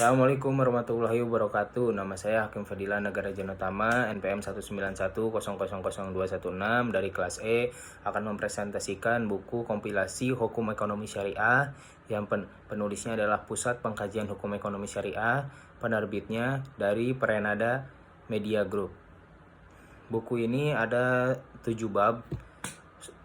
Assalamualaikum warahmatullahi wabarakatuh. Nama saya Hakim Fadila Negara Janotama, NPM 191000216 dari kelas E akan mempresentasikan buku kompilasi Hukum Ekonomi Syariah yang penulisnya adalah Pusat Pengkajian Hukum Ekonomi Syariah, penerbitnya dari Perenada Media Group. Buku ini ada 7 bab.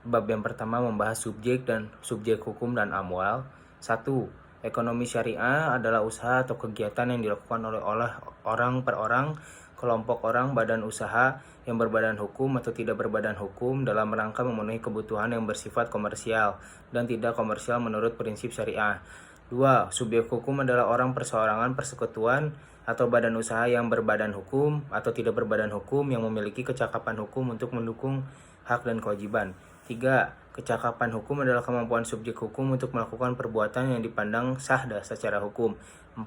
Bab yang pertama membahas subjek hukum dan amwal. 1. Ekonomi syariah adalah usaha atau kegiatan yang dilakukan oleh orang per orang, kelompok orang, badan usaha yang berbadan hukum atau tidak berbadan hukum dalam rangka memenuhi kebutuhan yang bersifat komersial dan tidak komersial menurut prinsip syariah. 2. Subjek hukum adalah orang perseorangan, persekutuan, atau badan usaha yang berbadan hukum atau tidak berbadan hukum yang memiliki kecakapan hukum untuk mendukung hak dan kewajiban. 3. Kecakapan hukum adalah kemampuan subjek hukum untuk melakukan perbuatan yang dipandang sah secara hukum. 4.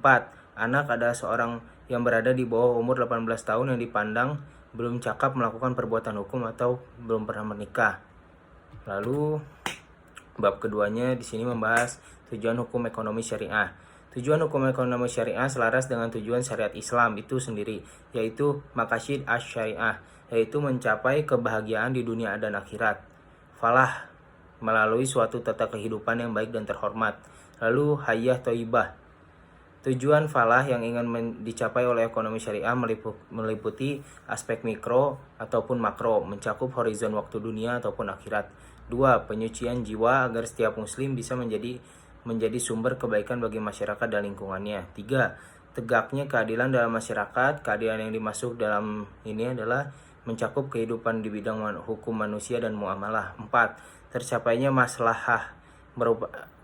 Anak adalah seorang yang berada di bawah umur 18 tahun yang dipandang belum cakap melakukan perbuatan hukum atau belum pernah menikah. Lalu bab keduanya di sini membahas tujuan hukum ekonomi syariah. Tujuan hukum ekonomi syariah selaras dengan tujuan syariat Islam itu sendiri, yaitu maqasid asy-syariah, yaitu mencapai kebahagiaan di dunia dan akhirat. Falah, melalui suatu tata kehidupan yang baik dan terhormat. Lalu hayah thayyibah. Tujuan falah yang ingin dicapai oleh ekonomi syariah meliputi aspek mikro ataupun makro, mencakup horizon waktu dunia ataupun akhirat. 2. Penyucian jiwa agar setiap muslim bisa menjadi sumber kebaikan bagi masyarakat dan lingkungannya. 3. Tegaknya keadilan dalam masyarakat. Keadilan yang dimaksud dalam ini adalah mencakup kehidupan di bidang hukum manusia dan muamalah. 4. Tercapainya maslahah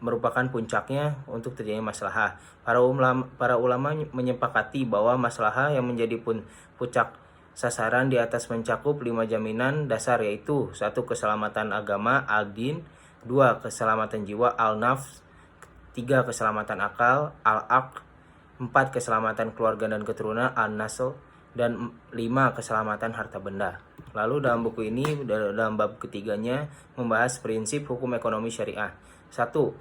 merupakan puncaknya untuk terjadi maslahah. Para ulama menyepakati bahwa maslahah yang menjadi puncak sasaran di atas mencakup 5 jaminan dasar, yaitu 1. Keselamatan agama al-din, 2. Keselamatan jiwa al-nafs, 3. Keselamatan akal al-aql, 4. Keselamatan keluarga dan keturunan al-nasl, dan 5. Keselamatan harta benda. Lalu dalam buku ini, dalam bab ketiganya, membahas prinsip hukum ekonomi syariah. 1.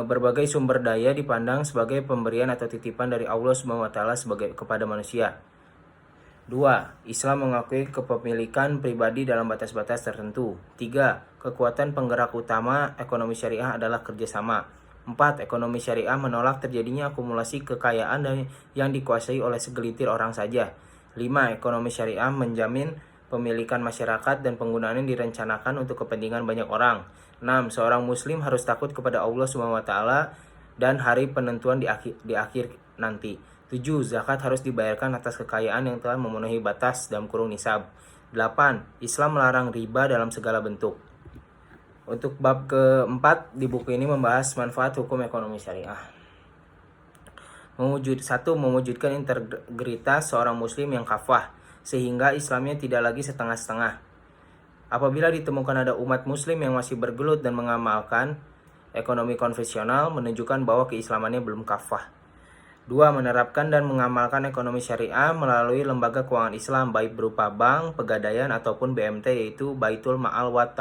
Berbagai sumber daya dipandang sebagai pemberian atau titipan dari Allah SWT kepada manusia. 2. Islam mengakui kepemilikan pribadi dalam batas-batas tertentu. 3. Kekuatan penggerak utama ekonomi syariah adalah kerjasama. 4. Ekonomi syariah menolak terjadinya akumulasi kekayaan yang dikuasai oleh segelintir orang saja. 5. Ekonomi syariah menjamin pemilikan masyarakat dan penggunaannya direncanakan untuk kepentingan banyak orang. 6. Seorang muslim harus takut kepada Allah SWT dan hari penentuan di akhir nanti. 7. Zakat harus dibayarkan atas kekayaan yang telah memenuhi batas dalam kurung nisab. 8. Islam melarang riba dalam segala bentuk. Untuk bab keempat di buku ini membahas manfaat hukum ekonomi syariah. 1. Mewujudkan integritas seorang muslim yang kafah, sehingga Islamnya tidak lagi setengah-setengah. Apabila ditemukan ada umat muslim yang masih bergelut dan mengamalkan ekonomi konvensional, menunjukkan bahwa keislamannya belum kafah. 2. Menerapkan dan mengamalkan ekonomi syariah melalui lembaga keuangan Islam, baik berupa bank, pegadaian, ataupun BMT, yaitu Baitul Ma'al wat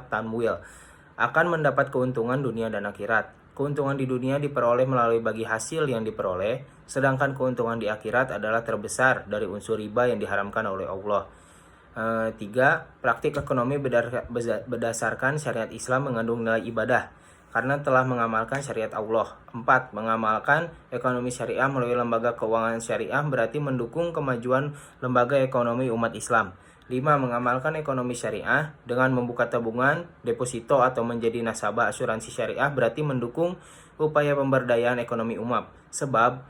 Tamwil, akan mendapat keuntungan dunia dan akhirat. Keuntungan di dunia diperoleh melalui bagi hasil yang diperoleh, sedangkan keuntungan di akhirat adalah terbesar dari unsur riba yang diharamkan oleh Allah. 3. Praktik ekonomi berdasarkan syariat Islam mengandung nilai ibadah, karena telah mengamalkan syariat Allah. 4. Mengamalkan ekonomi syariah melalui lembaga keuangan syariah berarti mendukung kemajuan lembaga ekonomi umat Islam. 5. Mengamalkan ekonomi syariah dengan membuka tabungan, deposito, atau menjadi nasabah asuransi syariah berarti mendukung upaya pemberdayaan ekonomi umat. Sebab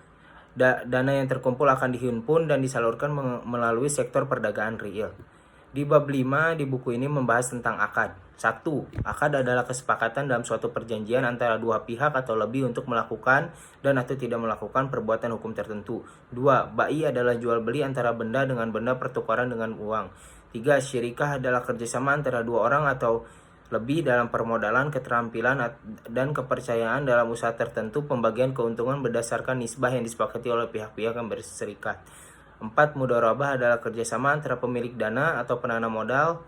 dana yang terkumpul akan dihimpun dan disalurkan melalui sektor perdagangan real. Di bab 5 di buku ini membahas tentang akad. 1. Akad adalah kesepakatan dalam suatu perjanjian antara dua pihak atau lebih untuk melakukan dan atau tidak melakukan perbuatan hukum tertentu. 2. Bai adalah jual beli antara benda dengan benda, pertukaran dengan uang. 3. Syirikah adalah kerjasama antara dua orang atau lebih dalam permodalan, keterampilan, dan kepercayaan dalam usaha tertentu. Pembagian keuntungan berdasarkan nisbah yang disepakati oleh pihak-pihak yang berserikat. 4. Mudharabah adalah kerjasama antara pemilik dana atau penanam modal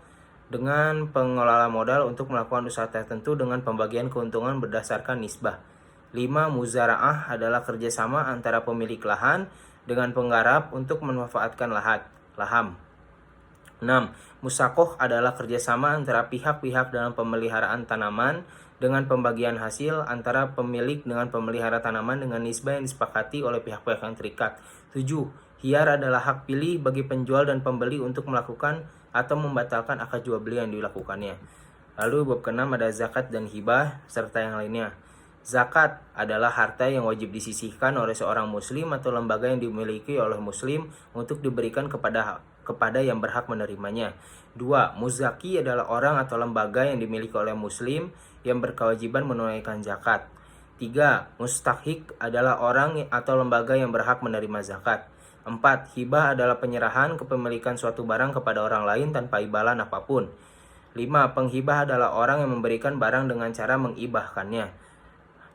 dengan pengelola modal untuk melakukan usaha tertentu dengan pembagian keuntungan berdasarkan nisbah. 5. Muzara'ah adalah kerjasama antara pemilik lahan dengan penggarap untuk memanfaatkan laham. 6. Musakoh adalah kerjasama antara pihak-pihak dalam pemeliharaan tanaman dengan pembagian hasil antara pemilik dengan pemelihara tanaman dengan nisbah yang disepakati oleh pihak-pihak yang terikat. 7. Hiyar adalah hak pilih bagi penjual dan pembeli untuk melakukan atau membatalkan akad jual beli yang dilakukannya. Lalu bab ke-6 ada zakat dan hibah serta yang lainnya. Zakat adalah harta yang wajib disisihkan oleh seorang muslim atau lembaga yang dimiliki oleh muslim untuk diberikan kepada yang berhak menerimanya. 2. Muzaki adalah orang atau lembaga yang dimiliki oleh muslim yang berkewajiban menunaikan zakat. 3. Mustahik adalah orang atau lembaga yang berhak menerima zakat. 4. Hibah adalah penyerahan kepemilikan suatu barang kepada orang lain tanpa imbalan apapun. 5. Penghibah adalah orang yang memberikan barang dengan cara mengibahkannya.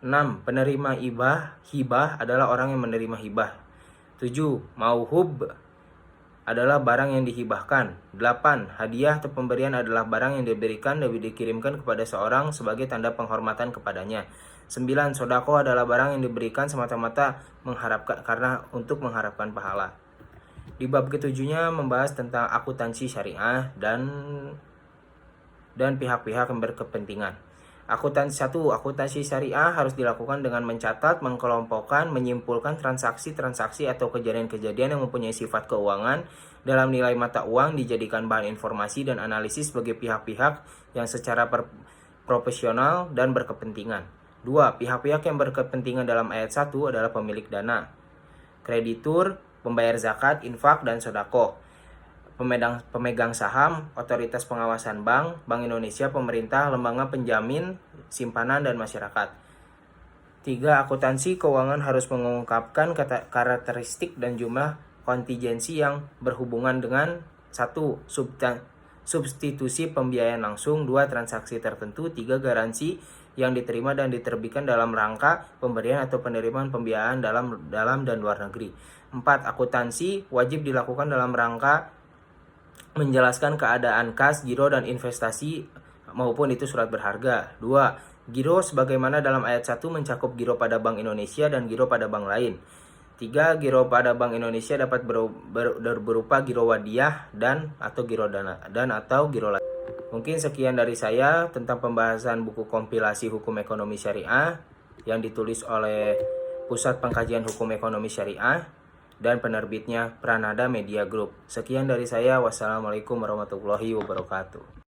6. Penerima hibah adalah orang yang menerima hibah. 7. Mauhub adalah barang yang dihibahkan. 8. Hadiah atau pemberian adalah barang yang diberikan dan dikirimkan kepada seorang sebagai tanda penghormatan kepadanya. 9. Sodako adalah barang yang diberikan semata-mata untuk mengharapkan pahala. Di bab ketujuhnya membahas tentang akuntansi syariah dan pihak-pihak yang berkepentingan. Akuntansi syariah harus dilakukan dengan mencatat, mengkelompokkan, menyimpulkan transaksi-transaksi atau kejadian-kejadian yang mempunyai sifat keuangan dalam nilai mata uang dijadikan bahan informasi dan analisis bagi pihak-pihak yang secara profesional dan berkepentingan. 2. Pihak-pihak yang berkepentingan dalam ayat 1 adalah pemilik dana, kreditur, pembayar zakat, infak, dan sodako. Pemegang saham, otoritas pengawasan bank Indonesia, pemerintah, lembaga penjamin, simpanan, dan masyarakat. 3. Akuntansi keuangan harus mengungkapkan karakteristik dan jumlah kontingensi yang berhubungan dengan 1. Substitusi pembiayaan langsung, 2. Transaksi tertentu, 3. Garansi yang diterima dan diterbitkan dalam rangka pemberian atau penerimaan pembiayaan dalam dan luar negeri. 4. Akuntansi wajib dilakukan dalam rangka menjelaskan keadaan kas, giro, dan investasi maupun itu surat berharga. 2. Giro sebagaimana dalam ayat 1 mencakup giro pada Bank Indonesia dan giro pada bank lain. 3. Giro pada Bank Indonesia dapat berupa giro wadiah dan atau giro dana atau giro lain. Mungkin sekian dari saya tentang pembahasan buku kompilasi hukum ekonomi syariah yang ditulis oleh Pusat Pengkajian Hukum Ekonomi Syariah dan penerbitnya Pranada Media Group. Sekian dari saya. Wassalamualaikum warahmatullahi wabarakatuh.